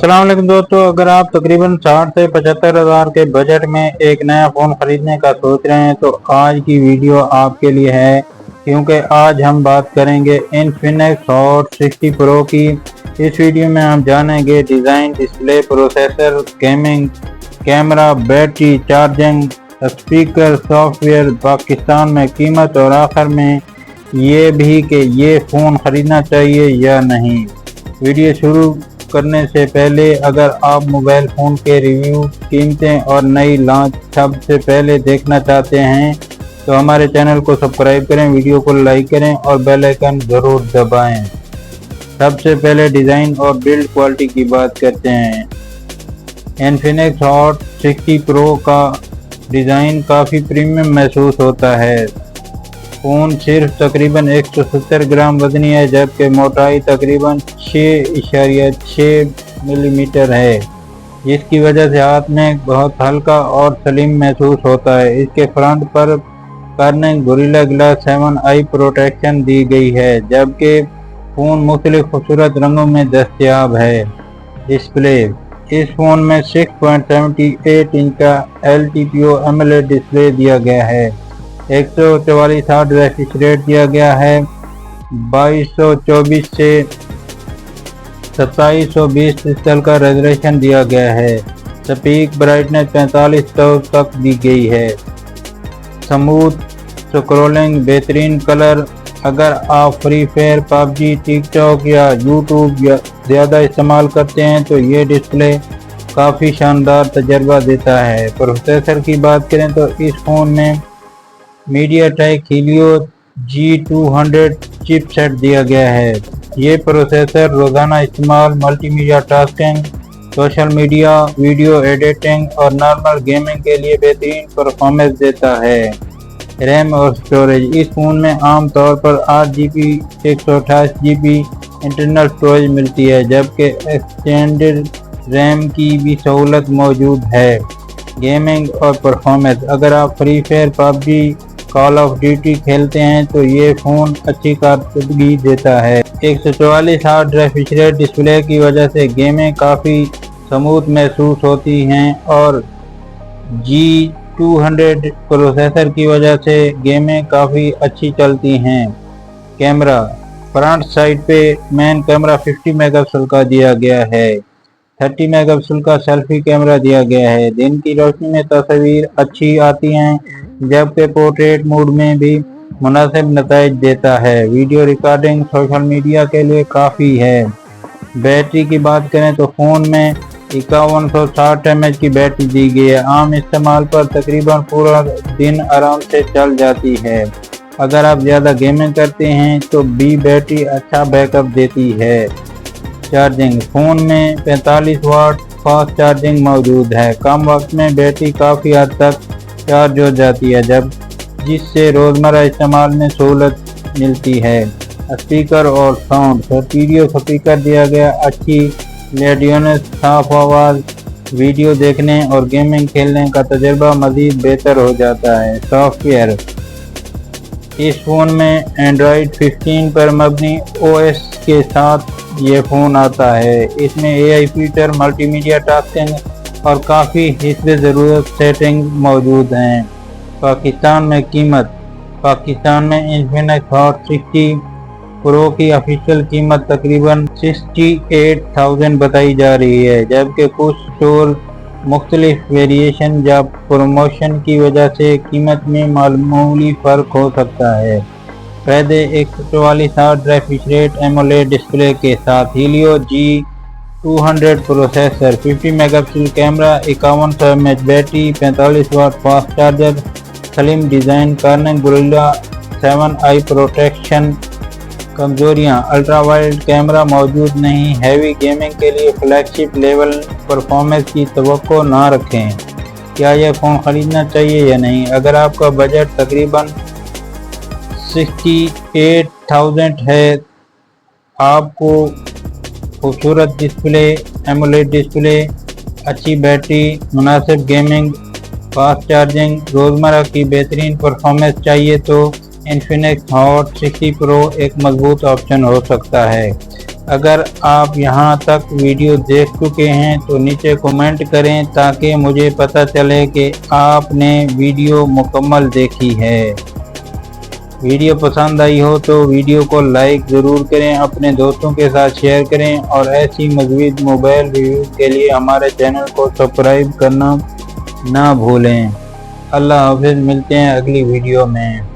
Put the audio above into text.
अस्सलाम वालेकुम दोस्तों, अगर आप तकरीबन 60 से 75 हज़ार के बजट में एक नया फ़ोन ख़रीदने का सोच रहे हैं तो आज की वीडियो आपके लिए है, क्योंकि आज हम बात करेंगे इन्फिनिक्स हॉट 60 प्रो की। इस वीडियो में हम जानेंगे design, display, processor, gaming, camera, battery, charging, speaker, software, Pakistan में कीमत और आखिर में ये भी कि ये फ़ोन ख़रीदना चाहिए या नहीं। वीडियो शुरू करने से पहले अगर आप मोबाइल फ़ोन के रिव्यू, कीमतें और नई लॉन्च सबसे पहले देखना चाहते हैं तो हमारे चैनल को सब्सक्राइब करें, वीडियो को लाइक करें और बेल आइकन ज़रूर दबाएं। सबसे पहले डिज़ाइन और बिल्ड क्वालिटी की बात करते हैं। इन्फिनिक्स हॉट 60 प्रो का डिज़ाइन काफ़ी प्रीमियम महसूस होता है। फ़ोन सिर्फ तकरीबन 170 ग्राम वज़नी है, जबकि मोटाई तकरीबन 6.6 मिलीमीटर है, जिसकी वजह से हाथ में बहुत हल्का और स्लिम महसूस होता है। इसके फ्रंट पर Corning Gorilla Glass 7 i protection दी गई है, जबकि फ़ोन मुख्तलिफ खूबसूरत रंगों में दस्तयाब है। डिस्प्ले, इस फ़ोन में 6.78 इंच का LTPO AMOLED डिस्प्ले दिया गया है। 144 हर्ट्ज रिफ्रेश रेट दिया गया है। 2224 से 2720 पिक्सल का रेजोल्यूशन दिया गया है। स्पीक ब्राइटनेस 4500 तक दी गई है। स्मूथ स्क्रॉलिंग, बेहतरीन कलर। अगर आप फ्री फायर, पबजी, टिकटॉक या यूट्यूब ज़्यादा इस्तेमाल करते हैं तो ये डिस्प्ले काफ़ी शानदार तजर्बा देता है। प्रोसेसर की बात करें तो इस फ़ोन में मीडियाटेक हीलियो G200 चिपसेट दिया गया है। ये प्रोसेसर रोज़ाना इस्तेमाल, multimedia tasking, social media, video editing और नॉर्मल गेमिंग के लिए बेहतरीन परफॉर्मेंस देता है। रैम और स्टोरेज, इस फ़ोन में आम तौर पर 8GB 128 GB इंटरनल स्टोरेज मिलती है, जबकि एक्सटेंडेड रैम की भी सहूलत मौजूद है। गेमिंग और परफॉर्मेंस, अगर आप free fire, PUBG, call of duty खेलते हैं तो ये फ़ोन अच्छी कारकर्दगी देता है। 144 हर्ट्ज रिफ्रेश रेट डिस्प्ले की वजह से गेमें काफ़ी स्मूथ महसूस होती हैं और G200 प्रोसेसर की वजह से गेमें काफ़ी अच्छी चलती हैं। कैमरा, फ्रंट साइड पे मेन कैमरा 50 मेगापिक्सल का दिया गया है। 30 मेगापिक्सल का सेल्फी कैमरा दिया गया है। दिन की रोशनी में तस्वीर अच्छी आती हैं, जबकि पोर्ट्रेट मोड में भी मुनासिब नताइज देता है। वीडियो रिकॉर्डिंग, सोशल मीडिया के लिए काफ़ी है। बैटरी की बात करें तो फ़ोन में 5160 mAh की बैटरी दी गई है। आम इस्तेमाल पर तकरीबन पूरा दिन आराम से चल जाती है। अगर आप ज़्यादा गेमिंग करते हैं तो भी बैटरी अच्छा बैकअप देती है। चार्जिंग, फ़ोन में 45 वाट फास्ट चार्जिंग मौजूद है। कम वक्त में बैटरी काफ़ी हद तक चार्ज हो जाती है, जिससे रोज़मर्रा इस्तेमाल में सहूलत मिलती है। स्पीकर और साउंड, स्टीरियो स्पीकर दिया गया, अच्छी ऑडियंस, साफ आवाज़, वीडियो देखने और गेमिंग खेलने का तजुर्बा मज़ीद बेहतर हो जाता है। सॉफ्टवेयर, इस फ़ोन में एंड्रॉयड 15 पर मबनी OS के साथ ये फ़ोन आता है। इसमें AI फीचर, मल्टीमीडिया टास्किंग और काफ़ी हिस्से ज़रूरत सेटिंग मौजूद हैं। पाकिस्तान में कीमत, पाकिस्तान में इन्फिनिक्स हॉट 60 प्रो की ऑफिशियल कीमत तकरीबन 68,000 बताई जा रही है, जबकि कुछ स्टोर मुख्तलिफ वेरिएशन या प्रमोशन की वजह से कीमत में मामूली फ़र्क हो सकता है। फ़ायदे, 144 hertz refresh rate AMOLED display के साथ, Helio G200 processor, 50 megapixel camera, 5100 mAh battery, 45 watt fast charger, slim design, Corning Gorilla 7 i protection. कमजोरियां, अल्ट्रा वाइड कैमरा मौजूद नहीं। हैवी गेमिंग के लिए फ्लैगशिप लेवल परफॉर्मेंस की तवक्को ना रखें। क्या यह फ़ोन ख़रीदना चाहिए या नहीं? अगर आपका बजट तकरीबन 68,000 है, आपको खूबसूरत डिस्प्ले, AMOLED डिस्प्ले, अच्छी बैटरी, मुनासिब गेमिंग, फास्ट चार्जिंग, रोज़मर्रा की बेहतरीन परफॉर्मेंस चाहिए तो इन्फिनिक्स हॉट 60 प्रो एक मजबूत ऑप्शन हो सकता है। अगर आप यहां तक वीडियो देख चुके हैं तो नीचे कमेंट करें ताकि मुझे पता चले कि आपने वीडियो मुकम्मल देखी है। वीडियो पसंद आई हो तो वीडियो को लाइक ज़रूर करें, अपने दोस्तों के साथ शेयर करें और ऐसी मज़ीद मोबाइल रिव्यू के लिए हमारे चैनल को सब्सक्राइब करना ना भूलें। अल्लाह हाफ़िज़, मिलते हैं अगली वीडियो में।